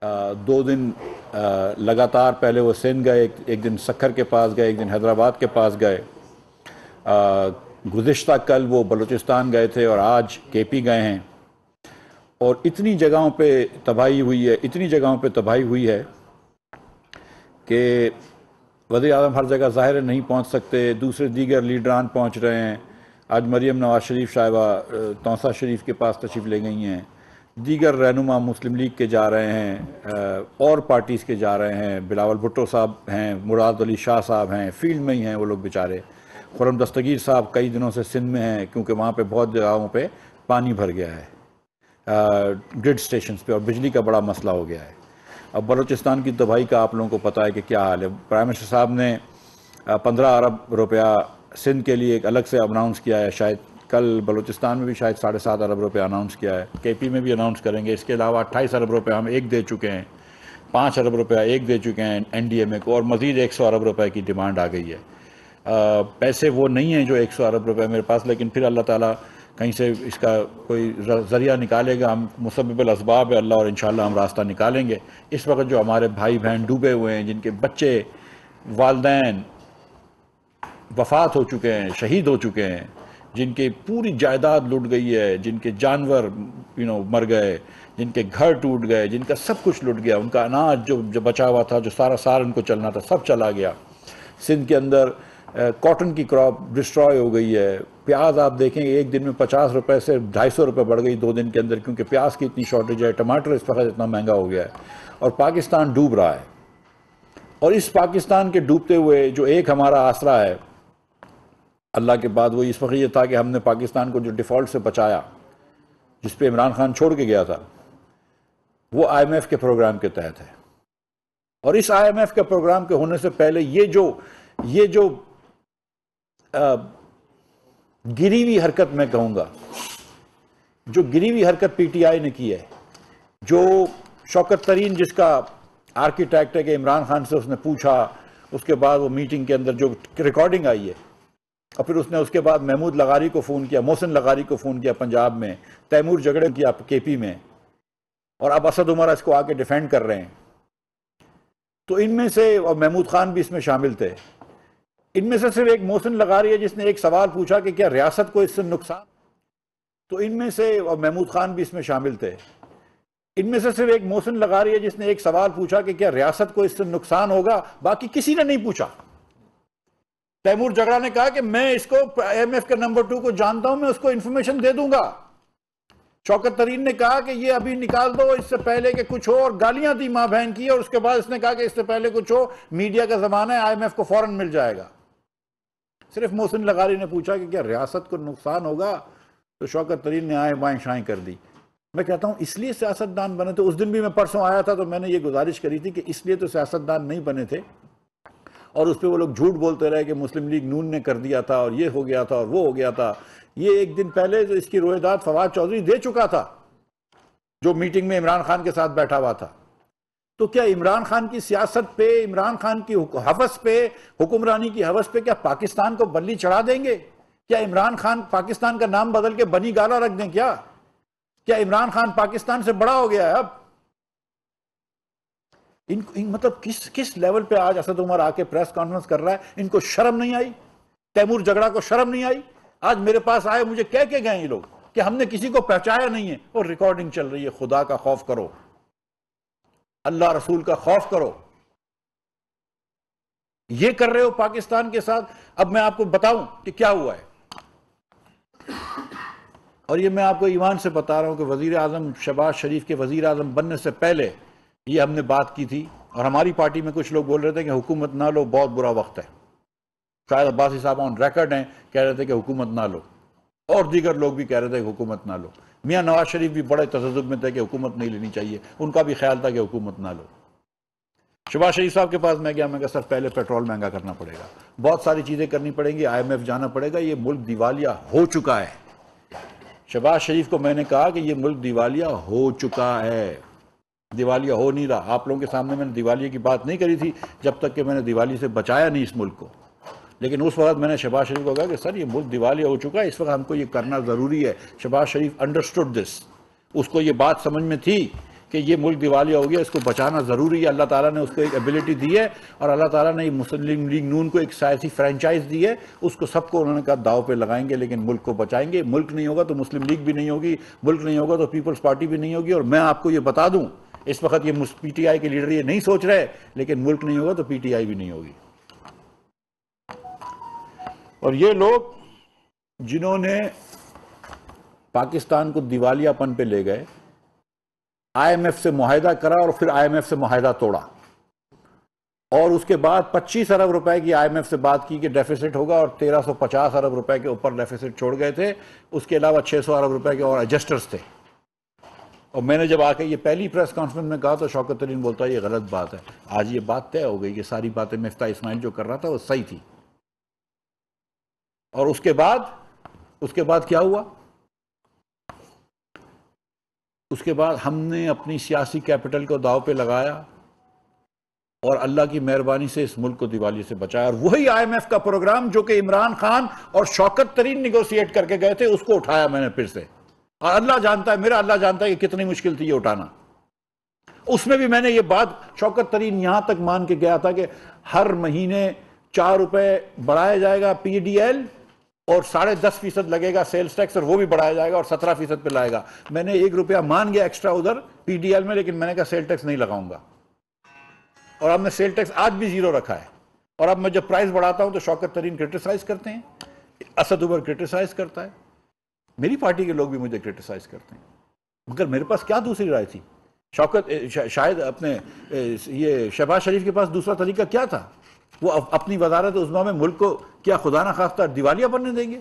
2 دن لگاتار پہلے وہ سندھ گئے، ایک دن سکھر کے پاس گئے، ایک دن حیدرآباد کے پاس گئے، گزشتہ کل وہ بلوچستان گئے تھے اور آج کے پی گئے ہیں، اور اتنی جگہوں پہ تباہی ہوئی ہے کہ وزیر اعظم ہر جگہ ظاہر نہیں پہنچ سکتے، دوسرے دیگر لیڈران پہنچ رہے ہیں۔ آج مریم نواز شریف صاحبہ توسہ شریف کے پاس تشریف لے گئی ہیں، دیگر رہنما مسلم لیگ کے جا رہے ہیں، اور پارٹیز کے جا رہے ہیں، بلاول بھٹو صاحب ہیں، مراد علی شاہ صاحب ہیں، فیلڈ میں ہی ہیں وہ لوگ بیچارے، خرم دستگیر صاحب کئی دنوں سے سندھ میں ہیں کیونکہ وہاں پہ بہت جگہوں پہ پانی بھر گیا ہے گرڈ سٹیشنز پہ، اور بجلی کا بڑا مسئلہ ہو گیا ہے۔ اب بلوچستان کی تباہی کا آپ لوگوں کو پتہ ہے کہ کیا حال ہے۔ پرائم منسٹر صاحب نے 15 ارب روپیہ سندھ کے لیے ایک الگ سے اناؤنس کیا ہے، شاید کل بلوچستان میں بھی شاید 7.5 ارب روپے اناؤنس کیا ہے، کے پی میں بھی اناؤنس کریں گے۔ اس کے علاوہ 28 ارب روپے ہم ایک دے چکے ہیں، 5 ارب روپے ایک دے چکے ہیں این ڈی ایم اے کو، اور مزید 100 ارب روپے کی ڈیمانڈ آ گئی ہے۔ پیسے وہ نہیں ہیں جو 100 ارب روپے میرے پاس، لیکن پھر اللہ تعالیٰ کہیں سے اس کا کوئی ذریعہ نکالے گا، ہم مسبب الاسباب ہے اللہ، اور انشاءاللہ ہم راستہ نکالیں گے۔ اس وقت جو ہمارے بھائی بہن ڈوبے ہوئے ہیں، جن کے بچے والدین وفات ہو چکے ہیں، شہید ہو چکے ہیں، جن کی پوری جائیداد لٹ گئی ہے، جن کے جانور مر گئے، جن کے گھر ٹوٹ گئے، جن کا سب کچھ لٹ گیا، ان کا اناج جو بچا ہوا تھا، جو سارا سال ان کو چلنا تھا، سب چلا گیا۔ سندھ کے اندر کاٹن کی کراپ ڈسٹروائے ہو گئی ہے۔ پیاز آپ دیکھیں ایک دن میں 50 روپے سے 250 روپے بڑھ گئی 2 دن کے اندر، کیونکہ پیاز کی اتنی شارٹیج ہے، ٹماٹر اس وقت اتنا مہنگا ہو گیا ہے، اور پاکستان ڈوب رہا ہے۔ اور اس پاکستان کے ڈوبتے ہوئے جو ایک ہمارا آسرا ہے اللہ کے بعد، وہ اس وقت یہ تھا کہ ہم نے پاکستان کو جو ڈیفالٹ سے بچایا، جس پہ عمران خان چھوڑ کے گیا تھا، وہ آئی ایم ایف کے پروگرام کے تحت ہے۔ اور اس آئی ایم ایف کے پروگرام کے ہونے سے پہلے یہ جو گری ہوئی حرکت میں کہوں گا، جو گری ہوئی حرکت پی ٹی آئی نے کی ہے، جو شوکت ترین جس کا آرکیٹیکٹ ہے کہ عمران خان سے اس نے پوچھا، اس کے بعد وہ میٹنگ کے اندر جو ریکارڈنگ آئی ہے، اور پھر اس نے اس کے بعد محمود لغاری کو فون کیا، محسن لغاری کو فون کیا پنجاب میں، تیمور جگڑے کیا کے پی میں، اور اب اسد عمر اس کو آ کے ڈیفینڈ کر رہے ہیں۔ تو ان میں سے، اور محمود خان بھی اس میں شامل تھے، ان میں سے صرف ایک محسن لغاری ہے جس نے ایک سوال پوچھا کہ کیا ریاست کو اس سے نقصان، تو ان میں سے، اور محمود خان بھی اس میں شامل تھے، ان میں سے صرف ایک محسن لغاری ہے جس نے ایک سوال پوچھا کہ کیا ریاست کو اس سے نقصان ہوگا، باقی کسی نے نہیں پوچھا۔ تیمور جگڑا نے کہا کہ میں اس کو اے ایم ایف کے نمبر 2 کو جانتا ہوں، میں اس کو انفارمیشن دے دوں گا۔ شوکت ترین نے کہا کہ یہ ابھی نکال دو اس سے پہلے کہ کچھ ہو، اور گالیاں دی ماں بہن کی، اور اس کے بعد اس نے کہا کہ اس سے پہلے کچھ ہو، میڈیا کا زمانہ ہے، آئی ایم ایف کو فوراً مل جائے گا۔ صرف محسن لغاری نے پوچھا کہ کیا ریاست کو نقصان ہوگا، تو شوکت ترین نے آئیں بائیں شائیں کر دی۔ میں کہتا ہوں اس لیے سیاستدان بنے تھے۔ اس دن بھی میں پرسوں آیا تھا تو میں نے یہ گزارش کری تھی کہ اس لیے تو سیاستدان نہیں بنے تھے، اور اس پہ وہ لوگ جھوٹ بولتے رہے کہ مسلم لیگ نون نے کر دیا تھا، اور یہ ہو گیا تھا، اور وہ ہو گیا تھا۔ یہ ایک دن پہلے جو اس کی رویداد فواد چودھری دے چکا تھا، جو میٹنگ میں عمران خان کے ساتھ بیٹھا ہوا تھا۔ تو کیا عمران خان کی سیاست پہ، عمران خان کی ہوس پہ، حکمرانی کی ہوس پہ کیا پاکستان کو بلی چڑھا دیں گے؟ کیا عمران خان پاکستان کا نام بدل کے بنی گالا رکھ دیں؟ کیا عمران خان پاکستان سے بڑا ہو گیا ہے اب؟ مطلب کس لیول پہ آج اسد عمر آ کے پریس کانفرنس کر رہا ہے؟ ان کو شرم نہیں آئی؟ تیمور جگڑا کو شرم نہیں آئی؟ آج میرے پاس آئے، مجھے کہہ کے گئے یہ لوگ کہ ہم نے کسی کو پہچایا نہیں ہے، اور ریکارڈنگ چل رہی ہے۔ خدا کا خوف کرو، اللہ رسول کا خوف کرو۔ یہ کر رہے ہو پاکستان کے ساتھ۔ اب میں آپ کو بتاؤں کہ کیا ہوا ہے، اور یہ میں آپ کو ایمان سے بتا رہا ہوں کہ وزیر اعظم شہباز شریف کے وزیر اعظم بننے سے پہلے یہ ہم نے بات کی تھی، اور ہماری پارٹی میں کچھ لوگ بول رہے تھے کہ حکومت نہ لو، بہت برا وقت ہے۔ شاید عباسی صاحب آن ریکارڈ ہیں، کہہ رہے تھے کہ حکومت نہ لو، اور دیگر لوگ بھی کہہ رہے تھے کہ حکومت نہ لو۔ میاں نواز شریف بھی بڑے تذبذب میں تھے کہ حکومت نہیں لینی چاہیے، ان کا بھی خیال تھا کہ حکومت نہ لو۔ شہباز شریف صاحب کے پاس میں گیا، میں کہا سر پہلے پیٹرول مہنگا کرنا پڑے گا، بہت ساری چیزیں کرنی پڑیں گی، آئی ایم ایف جانا پڑے گا، یہ ملک دیوالیہ ہو چکا ہے۔ شہباز شریف کو میں نے کہا کہ یہ ملک دیوالیہ ہو چکا ہے، دیوالیہ ہو نہیں رہا۔ آپ لوگوں کے سامنے میں نے دیوالیے کی بات نہیں کری تھی جب تک کہ میں نے دیوالی سے بچایا نہیں اس ملک کو، لیکن اس وقت میں نے شہباز شریف کو کہا کہ سر یہ ملک دیوالیہ ہو چکا ہے، اس وقت ہم کو یہ کرنا ضروری ہے۔ شہباز شریف انڈرسٹوڈ دس، اس کو یہ بات سمجھ میں تھی کہ یہ ملک دیوالیہ ہو گیا، اس کو بچانا ضروری ہے، اللہ تعالیٰ نے اس کو ایک ایبیلٹی دی ہے، اور اللہ تعالیٰ نے مسلم لیگ نون کو ایک سیاسی فرینچائز دی ہے، اس کو سب کو انہوں نے کہا داؤ پہ لگائیں گے، لیکن ملک کو بچائیں گے۔ ملک نہیں ہوگا تو مسلم لیگ بھی نہیں ہوگی، ملک نہیں ہوگا تو پیپلز پارٹی بھی نہیں ہوگی۔ اور میں آپ کو یہ بتا دوں، اس وقت یہ پی ٹی آئی کے لیڈر یہ نہیں سوچ رہے، لیکن ملک نہیں ہوگا تو پی ٹی آئی بھی نہیں ہوگی۔ اور یہ لوگ جنہوں نے پاکستان کو دیوالیہ پن پہ لے گئے، آئی ایم ایف سے معاہدہ کرا اور پھر آئی ایم ایف سے معاہدہ توڑا، اور اس کے بعد 25 ارب روپے کی آئی ایم ایف سے بات کی کہ ڈیفیسٹ ہوگا، اور 1350 ارب روپے کے اوپر ڈیفیسٹ چھوڑ گئے تھے، اس کے علاوہ 600 ارب روپے کے اور ایڈجسٹرز تھے۔ اور میں نے جب آ کے یہ پہلی پریس کانفرنس میں کہا تو شوکت ترین بولتا ہے یہ غلط بات ہے۔ آج یہ بات طے ہو گئی کہ ساری باتیں مفتاح اسماعیل جو کر رہا تھا وہ صحیح تھی۔ اور اس کے بعد کیا ہوا؟ اس کے بعد ہم نے اپنی سیاسی کیپٹل کو داؤ پہ لگایا اور اللہ کی مہربانی سے اس ملک کو دیوالیے سے بچایا، اور وہی آئی ایم ایف کا پروگرام جو کہ عمران خان اور شوکت ترین نیگوشیٹ کر کے گئے تھے، اس کو اٹھایا میں نے پھر سے، اور اللہ جانتا ہے، میرا اللہ جانتا ہے کہ کتنی مشکل تھی یہ اٹھانا۔ اس میں بھی میں نے یہ بات شوکت ترین یہاں تک مان کے گیا تھا کہ ہر مہینے 4 روپے بڑھایا جائے گا پی ڈی ایل، اور 10.5% لگے گا سیلز ٹیکس، اور وہ بھی بڑھایا جائے گا اور 17% پہ لائے گا۔ میں نے 1 روپیہ مان گیا ایکسٹرا ادھر پی ڈی ایل میں، لیکن میں نے کہا سیل ٹیکس نہیں لگاؤں گا، اور اب میں سیل ٹیکس آج بھی 0 رکھا ہے۔ اور اب میں جب پرائز بڑھاتا ہوں تو شوکت ترین کرٹیسائز کرتے ہیں، اسد عمر کرٹیسائز کرتا ہے، میری پارٹی کے لوگ بھی مجھے کرٹیسائز کرتے ہیں، مگر میرے پاس کیا دوسری رائے تھی؟ شاید اپنے یہ شہباز شریف کے پاس دوسرا طریقہ کیا تھا؟ وہ اپنی وزارت عظمیٰ میں ملک کو کیا خدا نہ خواستہ دیوالیہ بننے دیں گے؟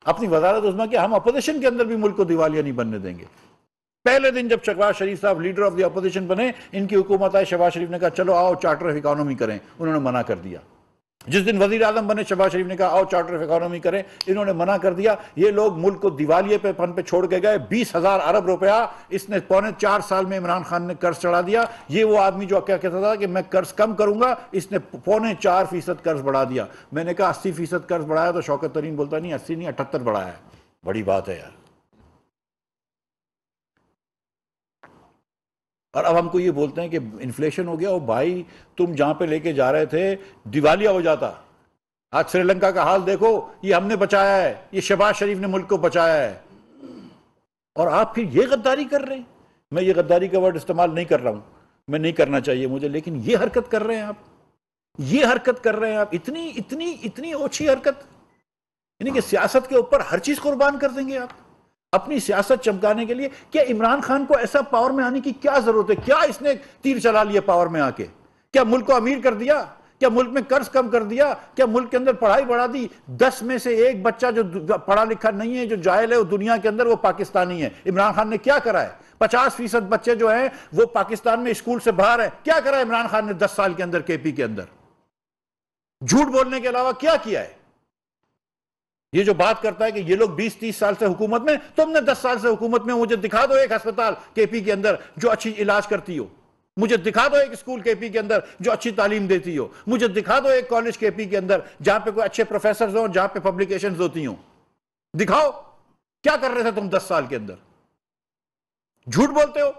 اپنی وزارت عظمیٰ کیا ہم اپوزیشن کے اندر بھی ملک کو دیوالیہ نہیں بننے دیں گے؟ پہلے دن جب شہباز شریف صاحب لیڈر آف دی اپوزیشن بنے، ان کی حکومت آئی، شہباز شریف نے کہا چلو آؤ چارٹر آف اکانومی کریں، انہوں نے منع کر دیا۔ جس دن وزیر اعظم بنے شہباز شریف نے کہا آؤ چارٹر آف اکانومی کریں، انہوں نے منع کر دیا۔ یہ لوگ ملک کو دیوالیے پہ پن پہ چھوڑ کے گئے۔ 20,000 ارب روپیہ اس نے 4.25 سال میں عمران خان نے قرض چڑھا دیا۔ یہ وہ آدمی جو کیا کہتا تھا کہ میں قرض کم کروں گا، اس نے 4.25% قرض بڑھا دیا۔ میں نے کہا 80% قرض بڑھایا، تو شوکت ترین بولتا نہیں 80 نہیں 78 بڑھایا ہے، بڑی بات ہے یار۔ اور اب ہم کو یہ بولتے ہیں کہ انفلیشن ہو گیا۔ او بھائی، تم جہاں پہ لے کے جا رہے تھے دیوالیہ ہو جاتا۔ آج سری لنکا کا حال دیکھو، یہ ہم نے بچایا ہے، یہ شہباز شریف نے ملک کو بچایا ہے، اور آپ پھر یہ غداری کر رہے ہیں۔ میں یہ غداری کا ورڈ استعمال نہیں کر رہا ہوں، میں نہیں کرنا چاہیے مجھے، لیکن یہ حرکت کر رہے ہیں آپ، یہ حرکت کر رہے ہیں آپ، اتنی اوچھی حرکت، یعنی کہ سیاست کے اوپر ہر چیز قربان کر دیں گے آپ اپنی سیاست چمکانے کے لیے۔ کیا عمران خان کو ایسا پاور میں آنے کی کیا ضرورت ہے؟ کیا اس نے تیر چلا لیا پاور میں آ کے؟ کیا ملک کو امیر کر دیا؟ کیا ملک میں قرض کم کر دیا؟ کیا ملک کے اندر پڑھائی بڑھا دی؟ 10 میں سے 1 بچہ جو پڑھا لکھا نہیں ہے، جو جاہل ہے، وہ دنیا کے اندر وہ پاکستانی ہے۔ عمران خان نے کیا کرا ہے؟ 50% بچے جو ہیں وہ پاکستان میں اسکول سے باہر ہیں۔ کیا کرا ہے عمران خان نے 10 سال کے اندر کے پی کے اندر؟ جھوٹ بولنے کے علاوہ کیا کیا ہے؟ یہ جو بات کرتا ہے کہ یہ لوگ 20-30 سال سے حکومت میں، تم نے 10 سال سے حکومت میں، مجھے دکھا دو ایک ہسپتال کے پی کے اندر جو اچھی علاج کرتی ہو، مجھے دکھا دو ایک اسکول کے پی کے اندر جو اچھی تعلیم دیتی ہو، مجھے دکھا دو ایک کالج کے پی کے اندر جہاں پہ کوئی اچھے پروفیسرز ہوں، جہاں پہ پبلیکیشنز ہوتی ہوں، دکھاؤ۔ کیا کر رہے تھے تم 10 سال کے اندر؟ جھوٹ بولتے ہو،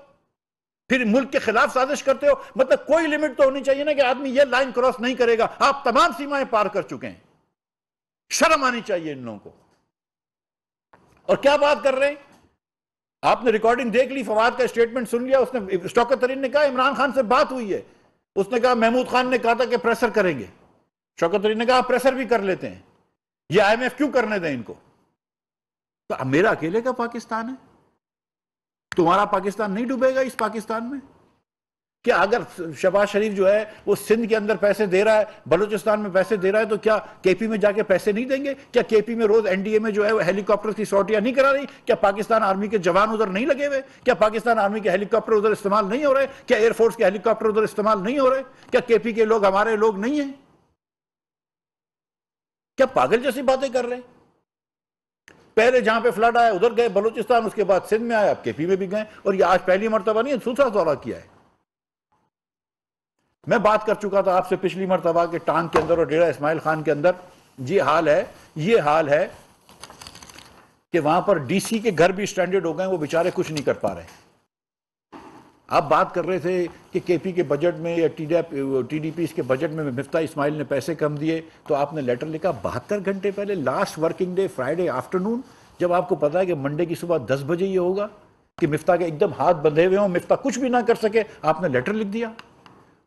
پھر ملک کے خلاف سازش کرتے ہو۔ مطلب کوئی لمٹ تو ہونی چاہیے نا کہ آدمی یہ لائن کراس نہیں کرے گا۔ آپ تمام سیمائیں پار کر چکے ہیں، شرم آنی چاہیے ان لوگوں کو۔ اور کیا بات کر رہے ہیں؟ آپ نے ریکارڈنگ دیکھ لی، فواد کا اسٹیٹمنٹ سن لیا۔ اس نے شوکت ترین نے کہا عمران خان سے بات ہوئی ہے، اس نے کہا محمود خان نے کہا تھا کہ پریسر کریں گے۔ شوکت ترین نے کہا پریسر بھی کر لیتے ہیں، یہ آئی ایم ایف کیوں کرنے دیں ان کو؟ تو اب میرا اکیلے کا پاکستان ہے، تمہارا پاکستان نہیں ڈوبے گا اس پاکستان میں؟ کیا اگر شہباز شریف جو ہے وہ سندھ کے اندر پیسے دے رہا ہے، بلوچستان میں پیسے دے رہا ہے، تو کیا کے پی میں جا کے پیسے نہیں دیں گے؟ کیا کے پی میں روز این ڈی اے میں جو ہے وہ ہیلی کاپٹر کی سورٹیاں نہیں کرا رہی؟ کیا پاکستان آرمی کے جوان ادھر نہیں لگے ہوئے؟ کیا پاکستان آرمی کے ہیلی کاپٹر ادھر استعمال نہیں ہو رہے؟ کیا ایئر فورس کے ہیلی کاپٹر ادھر استعمال نہیں ہو رہے؟ کیا کے پی کے لوگ ہمارے لوگ نہیں ہیں؟ کیا پاگل جیسی باتیں کر رہے ہیں؟ پہلے جہاں پہ فلڈ آیا ادھر گئے بلوچستان، اس کے بعد سندھ میں آیا، اب کے پی میں بھی گئے، اور یہ آج پہلی مرتبہ نہیں ہے، دوسرا دورہ کیا ہے۔ میں بات کر چکا تھا آپ سے پچھلی مرتبہ کہ ٹانگ کے اندر اور ڈیرہ اسماعیل خان کے اندر یہ حال ہے کہ وہاں پر ڈی سی کے گھر بھی سٹینڈرڈ ہو گئے، وہ بیچارے کچھ نہیں کر پا رہے۔ آپ بات کر رہے تھے کہ کے پی کے بجٹ میں یا ٹی ڈی پی کے بجٹ میں مفتاح اسماعیل نے پیسے کم دیے، تو آپ نے لیٹر لکھا 72 گھنٹے پہلے، last working day Friday afternoon, جب آپ کو پتا ہے کہ منڈے کی صبح 10 بجے یہ ہوگا، کہ مفتاح کے ایک دم ہاتھ بندھے ہوئے ہوں، مفتاح کچھ بھی نہ کر سکے، آپ نے لیٹر لکھ دیا.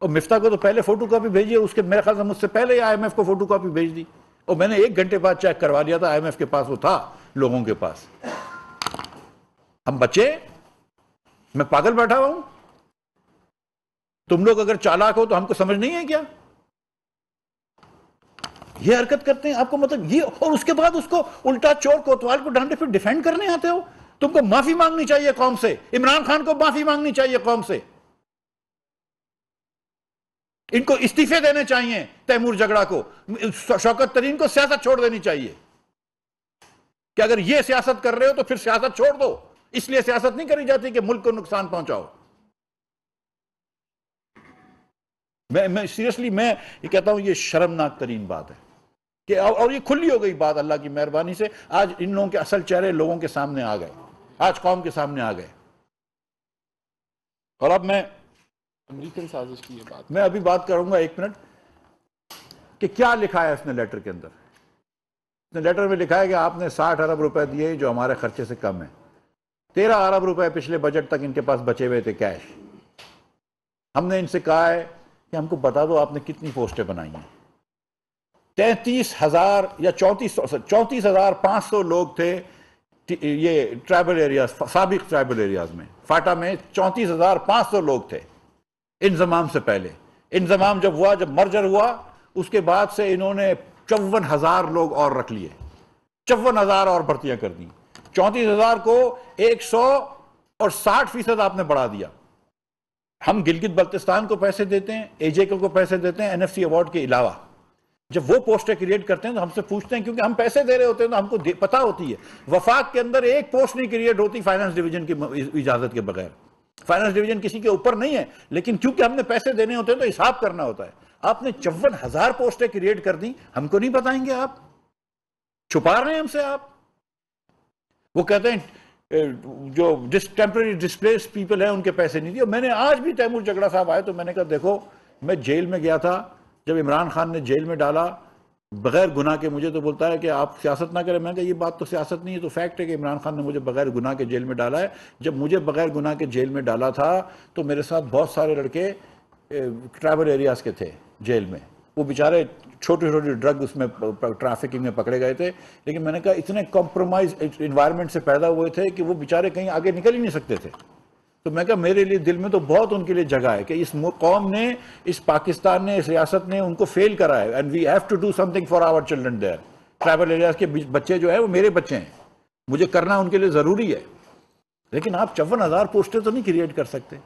اور مفتاح کو تو پہلے فوٹو کاپی بھیجی، اس کے میرے خیال سے مجھ سے پہلے آئی ایم ایف کو فوٹو کاپی بھیج دی، اور میں نے 1 گھنٹے بعد چیک کروا لیا تھا، آئی ایم ایف کے پاس وہ تھا، لوگوں کے پاس. ہم بچے، میں پاگل بیٹھا ہوا ہوں؟ تم لوگ اگر چالاک ہو تو ہم کو سمجھ نہیں ہے کیا؟ یہ حرکت کرتے ہیں آپ کو، مطلب یہ، اور اس کے بعد اس کو الٹا چور کوتوال کو ڈانٹے پھر ڈیفینڈ کرنے آتے ہو. تم کو معافی مانگنی چاہیے قوم سے، عمران خان کو معافی مانگنی چاہیے قوم سے، ان کو استعفے دینے چاہیے، تیمور جگڑا کو، شوکت ترین کو سیاست چھوڑ دینی چاہیے، کہ اگر یہ سیاست کر رہے ہو تو پھر سیاست چھوڑ دو. اس لیے سیاست نہیں کری جاتی کہ ملک کو نقصان پہنچاؤ. میں سیریسلی میں یہ کہتا ہوں، یہ شرمناک ترین بات ہے کہ، اور یہ کھلی ہو گئی بات اللہ کی مہربانی سے. آج ان لوگوں کے اصل چہرے لوگوں کے سامنے آ گئے، آج قوم کے سامنے آ گئے. اور اب میں امریکن سازش کی یہ بات، میں ابھی بات کروں گا 1 منٹ کہ کیا لکھا ہے اس نے لیٹر کے اندر. اس نے لیٹر میں لکھا ہے کہ آپ نے 60 ارب روپے دیے جو ہمارے خرچے سے کم ہیں. 13 ارب روپے پچھلے بجٹ تک ان کے پاس بچے ہوئے تھے کیش. ہم نے ان سے کہا ہے کہ ہم کو بتا دو آپ نے کتنی پوسٹیں بنائی ہیں. 33,000 یا 34,500 لوگ تھے یہ ٹرائبل ایریاز، سابق ٹرائبل ایریاز میں. فاٹا میں 34,500 لوگ تھے انضمام سے پہلے. انضمام جب ہوا، جب مرجر ہوا، اس کے بعد سے انہوں نے 54,000 لوگ اور رکھ لیے، 54,000 اور بھرتیاں کر دیں. 34,000 کو 160% آپ نے بڑھا دیا. ہم گلگت بلتستان کو پیسے دیتے ہیں، اے جے کے کو پیسے دیتے ہیں NFC ایوارڈ کے علاوہ. جب وہ پوسٹیں کریٹ کرتے ہیں تو ہم سے پوچھتے ہیں، کیونکہ ہم پیسے دے رہے ہوتے ہیں تو ہم کو پتا ہوتی ہے. وفاق کے اندر ایک پوسٹ نہیں کریٹ ہوتی فائنانس ڈویژن کی اجازت کے بغیر. فائنانس ڈویژن کسی کے اوپر نہیں ہے، لیکن کیونکہ ہم نے پیسے دینے ہوتے ہیں تو حساب کرنا ہوتا ہے. آپ نے 54,000 پوسٹیں کریٹ کر دی، ہم کو نہیں بتائیں گے؟ آپ چھپا رہے ہیں ہم سے. آپ وہ کہتے ہیں جو ٹیمپرری ڈسپلیس پیپل ہیں ان کے پیسے نہیں دیے. میں نے آج بھی تیمور جگڑا صاحب آئے تو میں نے کہا دیکھو، میں جیل میں گیا تھا جب عمران خان نے جیل میں ڈالا بغیر گناہ کے مجھے، تو بولتا ہے کہ آپ سیاست نہ کریں. میں نے کہا یہ بات تو سیاست نہیں ہے، تو فیکٹ ہے کہ عمران خان نے مجھے بغیر گناہ کے جیل میں ڈالا ہے. جب مجھے بغیر گناہ کے جیل میں ڈالا تھا تو میرے ساتھ بہت سارے لڑکے ٹرائبل ایریاز کے تھے جیل میں. وہ بیچارے چھوٹی چھوٹی ڈرگ اس میں ٹرافکنگ میں پکڑے گئے تھے، لیکن میں نے کہا اتنے کمپرومائز انوائرمنٹ سے پیدا ہوئے تھے کہ وہ بیچارے کہیں آگے نکل ہی نہیں سکتے تھے. تو میں کہا میرے لیے دل میں تو بہت ان کے لیے جگہ ہے کہ اس قوم نے، اس پاکستان نے، اس ریاست نے ان کو فیل کرا ہے. And we have to do something for our children there. Tribal areas کے بچے جو ہیں وہ میرے بچے ہیں، مجھے کرنا ان کے لیے ضروری ہے. لیکن آپ 54,000 پوسٹیں تو نہیں کریٹ کر سکتے.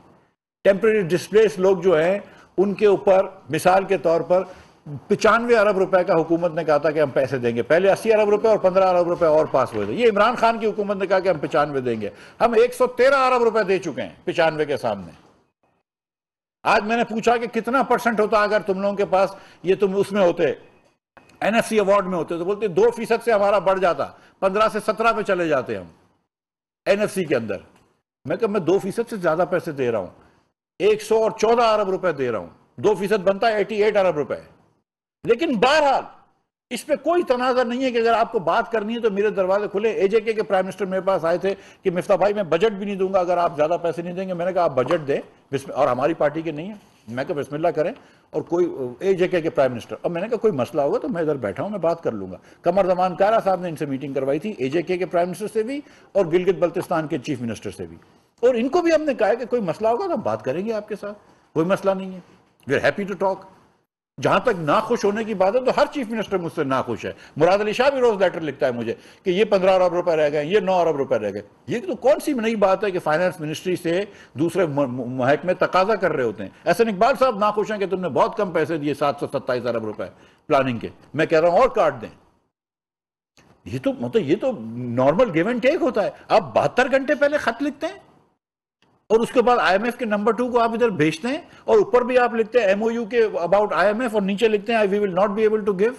ٹیمپرری ڈسپلیس لوگ جو ہیں ان کے اوپر مثال کے طور پر 95 ارب روپے کا حکومت نے کہا تھا کہ ہم پیسے دیں گے. پہلے 80 ارب روپے اور 15 ارب روپے اور پاس ہوئے تھے. یہ عمران خان کی حکومت نے کہا کہ ہم 95 دیں گے. ہم 113 ارب روپے دے چکے ہیں 95 کے سامنے. آج میں نے پوچھا کہ کتنا پرسنٹ ہوتا اگر تم لوگوں کے پاس یہ تم اس میں ہوتے NFC ایوارڈ میں ہوتے، تو بولتے 2% سے ہمارا بڑھ جاتا، 15 سے 17 پہ چلے جاتے ہم NFC کے اندر. میں کہا میں 2% سے زیادہ پیسے دے رہا ہوں، 114 ارب روپے دے رہا ہوں، 2% بنتا ہے 88 ارب روپے. لیکن بہرحال اس پہ کوئی تنازع نہیں ہے کہ اگر آپ کو بات کرنی ہے تو میرے دروازے کھلے. اے جے کے پرائم منسٹر میرے پاس آئے تھے کہ مفتاح بھائی میں بجٹ بھی نہیں دوں گا اگر آپ زیادہ پیسے نہیں دیں گے. میں نے کہا آپ بجٹ دیں، اور ہماری پارٹی کے نہیں ہیں. میں کہا بسم اللہ کریں. اور کوئی اے جے کے پرائم منسٹر، اور میں نے کہا کوئی مسئلہ ہوگا تو میں ادھر بیٹھا ہوں، میں بات کر لوں گا. قمر زمان کارا صاحب نے ان سے میٹنگ کروائی تھی، اے جے کے پرائم منسٹر سے بھی اور گلگت بلتستان کے چیف منسٹر سے بھی. اور ان کو بھی ہم نے کہا کہ کوئی مسئلہ ہوگا تو ہم بات کریں گے آپ کے ساتھ، کوئی مسئلہ نہیں ہے. We are happy to talk. جہاں تک ناخوش ہونے کی بات ہے تو ہر چیف منسٹر مجھ سے ناخوش ہے. مراد علی شاہ بھی روز لیٹر لکھتا ہے مجھے کہ یہ 15 ارب روپے رہ گئے، یہ 9 ارب روپے رہ گئے. یہ تو کون سی نئی بات ہے کہ فائنانس منسٹری سے دوسرے محکمے تقاضا کر رہے ہوتے ہیں. احسن اقبال صاحب ناخوش ہیں کہ تم نے بہت کم پیسے دیے، 727 ارب روپے پلاننگ کے. میں کہہ رہا ہوں اور کاٹ دیں. یہ تو نارمل گیو اینڈ ٹیک ہوتا ہے. آپ 72 گھنٹے پہلے خط لکھتے ہیں اور اس کے بعد آئی ایم ایف کے نمبر 2 کو آپ ادھر بھیجتے ہیں، اور اوپر بھی آپ لکھتے ہیں MOU کے اباؤٹ آئی ایم ایف، اور نیچے لکھتے ہیں we will not be able to give.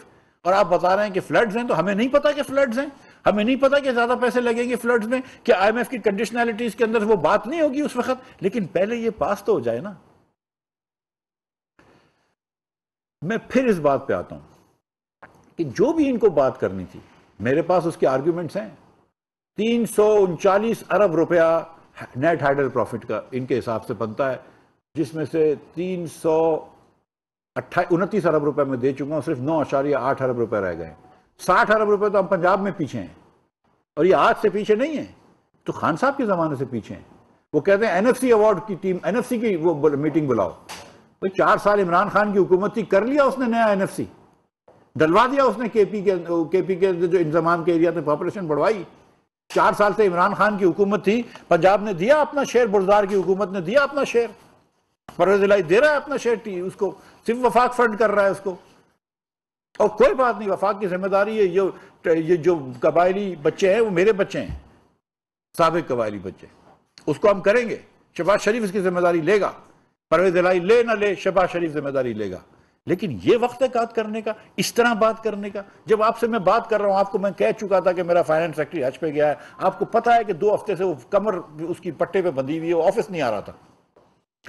اور آپ بتا رہے ہیں کہ فلڈز ہیں، تو ہمیں نہیں پتا کہ فلڈز ہیں. ہمیں نہیں پتا کہ زیادہ پیسے لگیں گے فلڈز میں، کہ آئی ایم ایف کی کنڈیشنلٹیز کے اندر وہ بات نہیں ہوگی اس وقت، لیکن پہلے یہ پاس تو ہو جائے نا۔ میں پھر اس بات پہ آتا ہوں کہ جو بھی ان کو بات کرنی تھی، میرے پاس اس کے آرگیومنٹس ہیں۔ 339 ارب روپیہ نیٹ ہائیڈل پروفٹ کا ان کے حساب سے بنتا ہے، جس میں سے 329 ارب روپے میں دے چکا ہوں، صرف 9.8 ارب روپے رہ گئے۔ 60 ارب روپے تو ہم پنجاب میں پیچھے ہیں، اور یہ آج سے پیچھے نہیں ہیں، تو خان صاحب کے زمانے سے پیچھے ہیں۔ وہ کہتے ہیں این ایف سی ایوارڈ کی ٹیم، این ایف سی کی وہ میٹنگ بلاؤ۔ 4 سال عمران خان کی حکومت تھی، کر لیا اس نے نیا این ایف سی، ڈلوا دیا اس نے کے پی کے جو انضمام کے ایریا میں پاپولیشن بڑھوائی۔ 4 سال سے عمران خان کی حکومت تھی، پنجاب نے دیا اپنا شیئر، بزدار کی حکومت نے دیا اپنا شیئر، پرویز الہی دے رہا ہے اپنا شیئر، اس کو صرف وفاق فنڈ کر رہا ہے اس کو۔ اور کوئی بات نہیں، وفاق کی ذمہ داری ہے، یہ جو قبائلی بچے ہیں وہ میرے بچے ہیں، سابق قبائلی بچے، اس کو ہم کریں گے۔ شہباز شریف اس کی ذمہ داری لے گا، پرویز الہی لے نہ لے، شہباز شریف ذمہ داری لے گا۔ لیکن یہ وقت ہے بات کرنے کا، اس طرح بات کرنے کا۔ جب آپ سے میں بات کر رہا ہوں، آپ کو میں کہہ چکا تھا کہ میرا فائنانس سیکٹری حج پہ گیا ہے، آپ کو پتا ہے کہ 2 ہفتے سے وہ کمر اس کی پٹے پہ بندھی ہوئی ہے، وہ آفس نہیں آ رہا تھا۔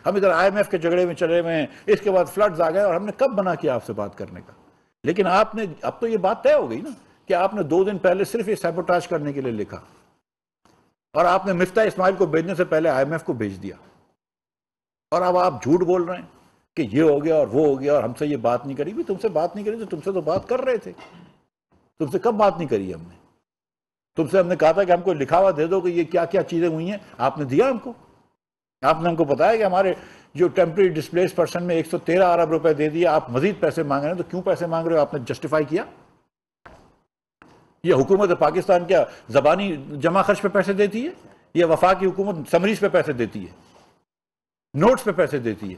ہم ادھر آئی ایم ایف کے جھگڑے میں چلے ہوئے ہیں، اس کے بعد فلڈز آ گئے، اور ہم نے کب بنا کیا آپ سے بات کرنے کا؟ لیکن آپ نے، اب تو یہ بات طے ہو گئی نا کہ آپ نے 2 دن پہلے صرف یہ سیبوٹاج کرنے کے لیے لکھا، اور آپ نے مفتاح اسماعیل کو بھیجنے سے پہلے آئی ایم ایف کو بھیج دیا، اور اب آپ جھوٹ بول رہے ہیں کہ یہ ہو گیا اور وہ ہو گیا، اور ہم سے یہ بات نہیں کری۔ بھی تم سے بات نہیں کری تو تم سے تو بات کر رہے تھے، تم سے کب بات نہیں کری ہم نے؟ تم سے ہم نے کہا تھا کہ ہم کو لکھا ہوا دے دو کہ یہ کیا کیا چیزیں ہوئی ہیں، آپ نے دیا ہم کو۔ آپ نے ہم کو بتایا کہ ہمارے جو ٹیمپرری ڈسپلیس پرسن میں 113 ارب روپے دے دیا، آپ مزید پیسے مانگ رہے ہیں، تو کیوں پیسے مانگ رہے ہو؟ آپ نے جسٹیفائی کیا؟ یہ حکومت پاکستان کیا زبانی جمع خرچ پہ پیسے دیتی ہے؟ یہ وفاقی حکومت سمریز پہ پیسے دیتی ہے، نوٹس پہ پیسے دیتی ہے؟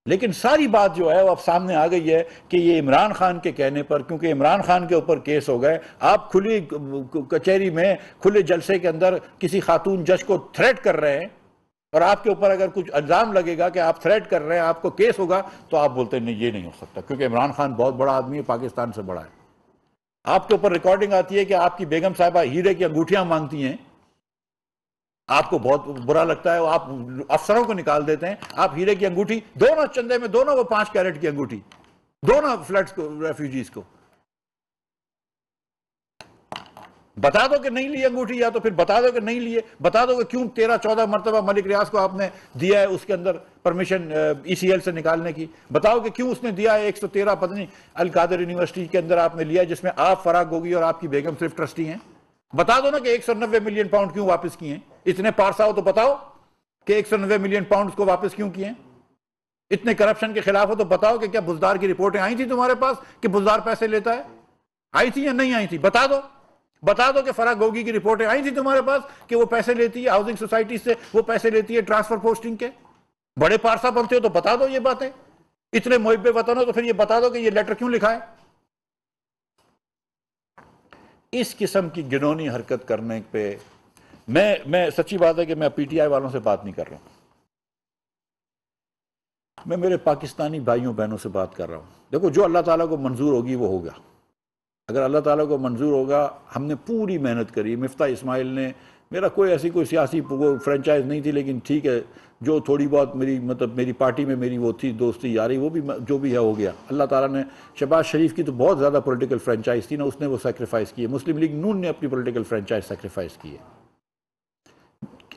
لیکن ساری بات جو ہے وہ اب سامنے آ گئی ہے کہ یہ عمران خان کے کہنے پر، کیونکہ عمران خان کے اوپر کیس ہو گئے، آپ کھلی کچہری میں کھلے جلسے کے اندر کسی خاتون جج کو تھریٹ کر رہے ہیں، اور آپ کے اوپر اگر کچھ الزام لگے گا کہ آپ تھریٹ کر رہے ہیں، آپ کو کیس ہوگا، تو آپ بولتے ہیں نہیں یہ نہیں ہو سکتا، کیونکہ عمران خان بہت بڑا آدمی ہے، پاکستان سے بڑا ہے۔ آپ کے اوپر ریکارڈنگ آتی ہے کہ آپ کی بیگم صاحبہ ہیرے کی انگوٹھیاں مانگتی ہیں، آپ کو بہت برا لگتا ہے، آپ افسروں کو نکال دیتے ہیں، آپ ہیرے کی انگوٹھی دونوں چندے میں، دونوں وہ 5 کیرٹ کی انگوٹھی، دونوں فلڈز کو، ریفیوجیز کو بتا دو کہ نہیں لی انگوٹھی، یا تو پھر بتا دو کہ نہیں لیے، بتا دو کہ کیوں 13-14 مرتبہ ملک ریاض کو آپ نے دیا ہے اس کے اندر پرمیشن ای سی ایل سے نکالنے کی، بتاؤ کہ کیوں اس نے دیا ہے 113 پتہ نہیں القادر یونیورسٹی کے اندر آپ نے لیا ہے، جس میں آپ فراغ گوگی اور آپ کی بیگم صرف ٹرسٹی ہیں۔ بتا دو نا کہ 190 ملین پاؤنڈ کیوں واپس کیے ہیں؟ اتنے پارسا ہو تو بتاؤ کہ 190 ملین پاؤنڈ کو واپس کیوں کیے ہیں؟ اتنے کرپشن کے خلاف ہو تو بتاؤ کہ کیا بزدار کی رپورٹیں آئی تھی تمہارے پاس کہ بزدار پیسے لیتا ہے؟ آئی تھی یا نہیں آئی تھی؟ بتا دو۔ بتا دو کہ فراغ گوگی کی رپورٹیں آئی تھی تمہارے پاس کہ وہ پیسے لیتی ہے ہاؤسنگ سوسائٹی سے، وہ پیسے لیتی ہے ٹرانسفر پوسٹنگ کے؟ بڑے پارسا بنتے ہو تو بتا دو یہ باتیں۔ اتنے محب وطن ہو تو پھر یہ بتا دو کہ یہ لیٹر کیوں لکھا ہے؟ اس قسم کی گنونی حرکت کرنے پہ میں سچی بات ہے کہ میں پی ٹی آئی والوں سے بات نہیں کر رہا ہوں، میں میرے پاکستانی بھائیوں بہنوں سے بات کر رہا ہوں۔ دیکھو جو اللہ تعالیٰ کو منظور ہوگی وہ ہوگا، اگر اللہ تعالیٰ کو منظور ہوگا۔ ہم نے پوری محنت کری، مفتاح اسماعیل نے، میرا کوئی سیاسی فرنچائز نہیں تھی، لیکن ٹھیک ہے جو تھوڑی بہت میری پارٹی میں میری وہ تھی دوستی یاری، وہ بھی جو بھی ہے ہو گیا۔ اللہ تعالیٰ نے شہباز شریف کی تو بہت زیادہ پولیٹیکل فرنچائز تھی نا، اس نے وہ سیکریفائز کی ہے۔ مسلم لیگ نون نے اپنی پولیٹیکل فرنچائز سیکریفائز کی ہے،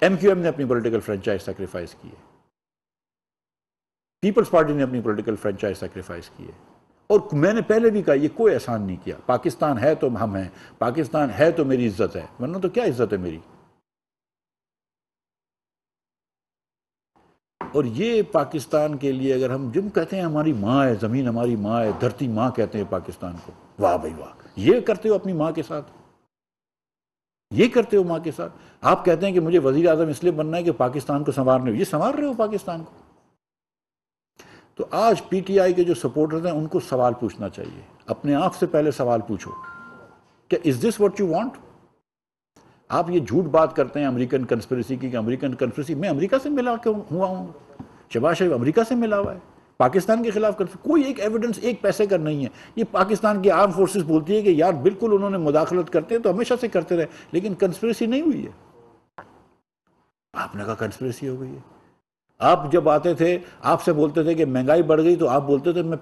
ایم کیو ایم نے اپنی پولیٹیکل فرنچائز سیکریفائز کی ہے، پیپلز پارٹی نے اپنی پولیٹیکل فرنچائز سیکریفائز کی ہے۔ اور میں نے پہلے بھی کہا یہ کوئی احسان نہیں کیا، پاکستان ہے تو ہم ہیں، پاکستان ہے تو میری عزت ہے، ورنہ تو کیا عزت ہے میری؟ اور یہ پاکستان کے لیے اگر ہم جب کہتے ہیں ہماری ماں ہے، زمین ہماری ماں ہے، دھرتی ماں کہتے ہیں پاکستان کو، واہ بھائی واہ، یہ کرتے ہو اپنی ماں کے ساتھ، یہ کرتے ہو ماں کے ساتھ۔ آپ کہتے ہیں کہ مجھے وزیر اعظم اس لیے بننا ہے کہ پاکستان کو سنوارنے ہو، یہ سنوار رہے ہو پاکستان کو؟ تو آج پی ٹی آئی کے جو سپورٹرز ہیں ان کو سوال پوچھنا چاہیے، اپنے آپ سے پہلے سوال پوچھو کہ از دس واٹ یو وانٹ؟ آپ یہ جھوٹ بات کرتے ہیں امریکن کنسپریسی کی، کہ امریکن کنسپریسی، میں امریکہ سے ملا کے ہوا ہوں، شہباز شریف امریکہ سے ملا ہوا ہے، پاکستان کے خلاف کوئی ایک ایویڈنس ایک پیسے کا نہیں ہے. یہ پاکستان کی آرم فورسز بولتی ہے کہ یار بالکل انہوں نے مداخلت کرتے ہیں تو ہمیشہ سے کرتے رہے, لیکن کنسپریسی نہیں ہوئی ہے. آپ نے کہا کنسپریسی ہو گئی ہے. آپ جب آتے تھے آپ سے بولتے تھے کہ مہنگائی بڑھ گئی تو آپ بولتے تھے میں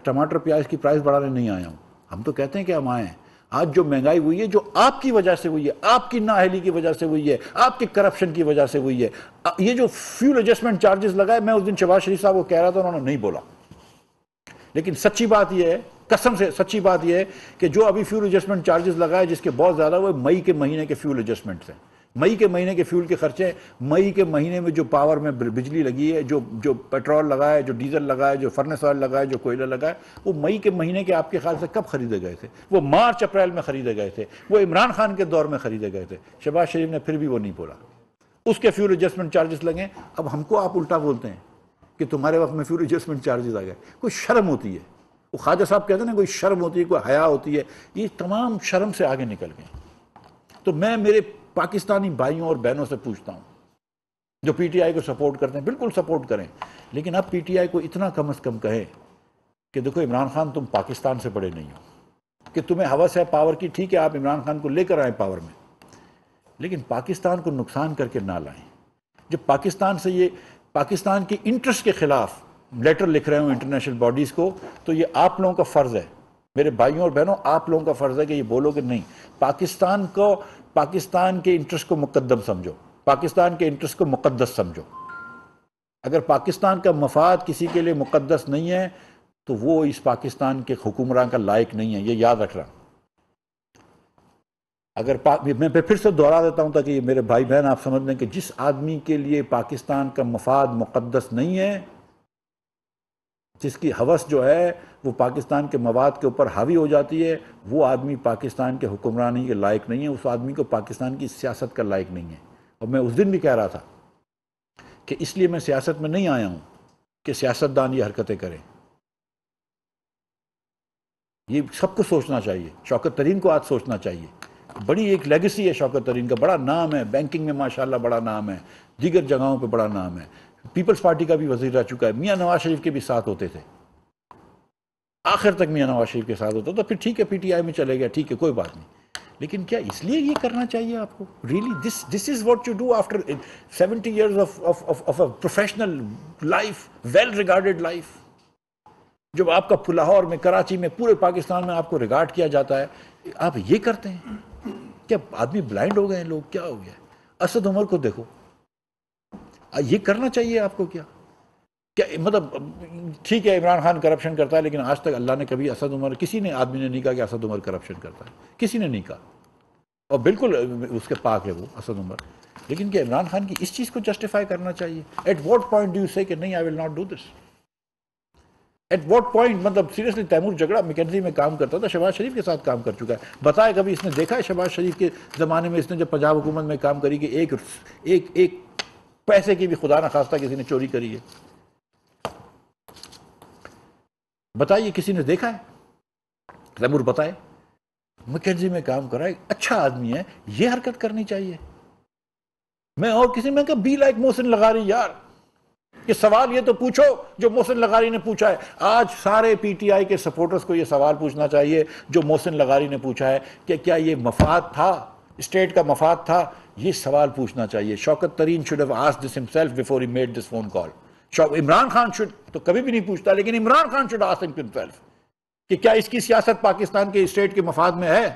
ٹماٹر پیاز کی پرائس بڑھانے نہیں آیا ہوں. ہم تو کہتے ہیں کہ ہم آئے ہیں. آج جو مہنگائی ہوئی ہے جو آپ کی وجہ سے ہوئی ہے, آپ کی نااہلی کی وجہ سے ہوئی ہے, آپ کی کرپشن کی وجہ سے ہوئی ہے. یہ جو فیول ایڈجسٹمنٹ چارجز لگائے, میں اس دن شہباز شریف صاحب کو کہہ رہا تھا, انہوں نے نہیں بولا. لیکن سچی بات یہ ہے, قسم سے سچی بات یہ ہے کہ جو ابھی فیول ایڈجسٹمنٹ چارجز لگائے جس کے بہت زیادہ وہ مئی کے مہینے کے فیول ایڈجسٹمنٹ ہیں. مئی کے مہینے کے فیول کے خرچے, مئی کے مہینے میں جو پاور میں بجلی لگی ہے, جو پیٹرول لگا ہے, جو ڈیزل لگا ہے, جو فرنس آئل لگا ہے, جو کوئلہ لگا ہے, وہ مئی کے مہینے کے آپ کے خیال سے کب خریدے گئے تھے؟ وہ مارچ اپریل میں خریدے گئے تھے, وہ عمران خان کے دور میں خریدے گئے تھے. شہباز شریف نے پھر بھی وہ نہیں بولا. اس کے فیول ایڈجسٹمنٹ چارجز لگیں. اب ہم کو آپ الٹا بولتے ہیں کہ تمہارے وقت میں فیول ایڈجسٹمنٹ چارجز آ گئے. کوئی شرم ہوتی ہے؟ وہ خواجہ صاحب کہتے ہیں نا کوئی شرم ہوتی ہے, کوئی حیا ہوتی ہے. یہ تمام شرم سے آگے نکل گئے. تو میں میرے پاکستانی بھائیوں اور بہنوں سے پوچھتا ہوں جو پی ٹی آئی کو سپورٹ کرتے ہیں, بالکل سپورٹ کریں, لیکن اب پی ٹی آئی کو اتنا کم از کم کہیں کہ دیکھو عمران خان تم پاکستان سے بڑے نہیں ہو, کہ تمہیں ہوس ہے پاور کی, ٹھیک ہے آپ عمران خان کو لے کر آئیں پاور میں, لیکن پاکستان کو نقصان کر کے نہ لائیں. جب پاکستان سے یہ پاکستان کی انٹرسٹ کے خلاف لیٹر لکھ رہے ہوں انٹرنیشنل باڈیز کو, تو یہ آپ لوگوں کا فرض ہے, میرے بھائیوں اور بہنوں, آپ لوگوں کا فرض ہے کہ یہ بولو کہ نہیں, پاکستان کے انٹرسٹ کو مقدم سمجھو, پاکستان کے انٹرسٹ کو مقدس سمجھو. اگر پاکستان کا مفاد کسی کے لیے مقدس نہیں ہے تو وہ اس پاکستان کے حکمران کا لائق نہیں ہے, یہ یاد رکھ رہا. اگر میں پھر سے دوہرا دیتا ہوں تاکہ یہ میرے بھائی بہن آپ سمجھ لیں کہ جس آدمی کے لیے پاکستان کا مفاد مقدس نہیں ہے, جس کی ہوس جو ہے وہ پاکستان کے مواد کے اوپر حاوی ہو جاتی ہے, وہ آدمی پاکستان کے حکمرانی کے لائق نہیں ہے, اس آدمی کو پاکستان کی سیاست کا لائق نہیں ہے. اور میں اس دن بھی کہہ رہا تھا کہ اس لیے میں سیاست میں نہیں آیا ہوں کہ سیاستدان یہ حرکتیں کریں. یہ سب کو سوچنا چاہیے. شوکت ترین کو آج سوچنا چاہیے. بڑی ایک لیگسی ہے شوکت ترین کا, بڑا نام ہے, بینکنگ میں ماشاءاللہ بڑا نام ہے, دیگر جگہوں پہ بڑا نام ہے, پیپلز پارٹی کا بھی وزیر رہ چکا ہے, میاں نواز شریف کے بھی ساتھ ہوتے تھے, آخر تک میاں نواز شریف کے ساتھ ہوتا تھا, پھر ٹھیک ہے پی ٹی آئی میں چلے گیا, ٹھیک ہے کوئی بات نہیں. لیکن کیا اس لیے یہ کرنا چاہیے آپ کو؟ Really this is what you do after 70 years of a professional life, well regarded life, جب آپ کا لاہور میں, کراچی میں, پورے پاکستان میں آپ کو ریگارڈ کیا جاتا ہے, آپ یہ کرتے ہیں؟ کیا آدمی بلائنڈ ہو گئے ہیں لوگ؟ کیا ہو گیا؟ اسد عمر کو دیکھو, یہ کرنا چاہیے آپ کو کیا مطلب ٹھیک ہے عمران خان کرپشن کرتا ہے, لیکن آج تک اللہ نے کبھی اسد عمر, کسی نے آدمی نے نہیں کہا کہ اسد عمر کرپشن کرتا ہے, کسی نے نہیں کہا, اور بالکل اس کے پاک ہے وہ اسد عمر. لیکن کیا عمران خان کی اس چیز کو جسٹیفائی کرنا چاہیے؟ At what point do you say کہ نہیں I will not do this? At what point? مطلب سیریسلی تیمور جھگڑا میکنزی میں کام کرتا تھا, شہباز شریف کے ساتھ کام کر چکا ہے, بتائے کبھی اس نے دیکھا ہے شہباز شریف کے زمانے میں اس نے جب پنجاب حکومت میں کام کری کہ ایک پیسے کی بھی خدا نخواستہ کسی نے چوری کری ہے؟ بتائیے کسی نے دیکھا ہے؟ تیمور بتائے. میکنزی میں کام کر رہا ہے, اچھا آدمی ہے, یہ حرکت کرنی چاہیے. میں اور کسی میں کہا بی لائک محسن لغاری. یار یہ سوال یہ تو پوچھو جو محسن لغاری نے پوچھا ہے. آج سارے پی ٹی آئی کے سپورٹرز کو یہ سوال پوچھنا چاہیے جو محسن لغاری نے پوچھا ہے کہ کیا یہ مفاد تھا, اسٹیٹ کا مفاد تھا؟ یہ سوال پوچھنا چاہیے. شوکت ترین should have asked this himself before he made this phone call. Imran Khan تو کبھی بھی نہیں پوچھتا, لیکن Imran Khan should ask himself کہ کیا اس کی سیاست پاکستان کے اسٹیٹ کے مفاد میں ہے؟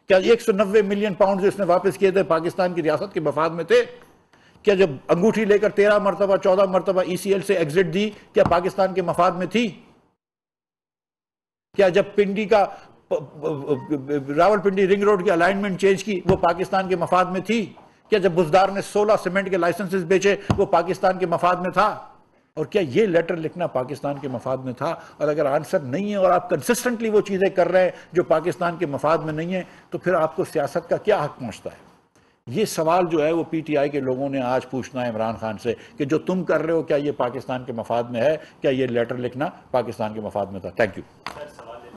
کیا 190 ملین پاؤنڈ جو اس نے واپس کیے تھے پاکستان کی ریاست کے مفاد میں تھے؟ کیا جب انگوٹھی لے کر 13 مرتبہ 14 مرتبہ ای سی ایل سے ایگزٹ دی, کیا پاکستان کے مفاد میں تھی؟ کیا جب پنڈی کا راول پنڈی رنگ روڈ کی الائنمنٹ چینج کی وہ پاکستان کے مفاد میں تھی؟ کیا جب بزدار نے 16 سیمنٹ کے لائسنسز بیچے وہ پاکستان کے مفاد میں تھا؟ اور کیا یہ لیٹر لکھنا پاکستان کے مفاد میں تھا؟ اور اگر آنسر نہیں ہے اور آپ کنسسٹنٹلی وہ چیزیں کر رہے ہیں جو پاکستان کے مفاد میں نہیں ہیں, تو پھر آپ کو سیاست کا کیا حق پہنچتا ہے؟ یہ سوال جو ہے وہ پی ٹی آئی کے لوگوں نے آج پوچھنا ہے عمران خان سے کہ جو تم کر رہے ہو کیا یہ پاکستان کے مفاد میں ہے؟ کیا یہ لیٹر لکھنا پاکستان کے مفاد میں تھا؟ Thank you.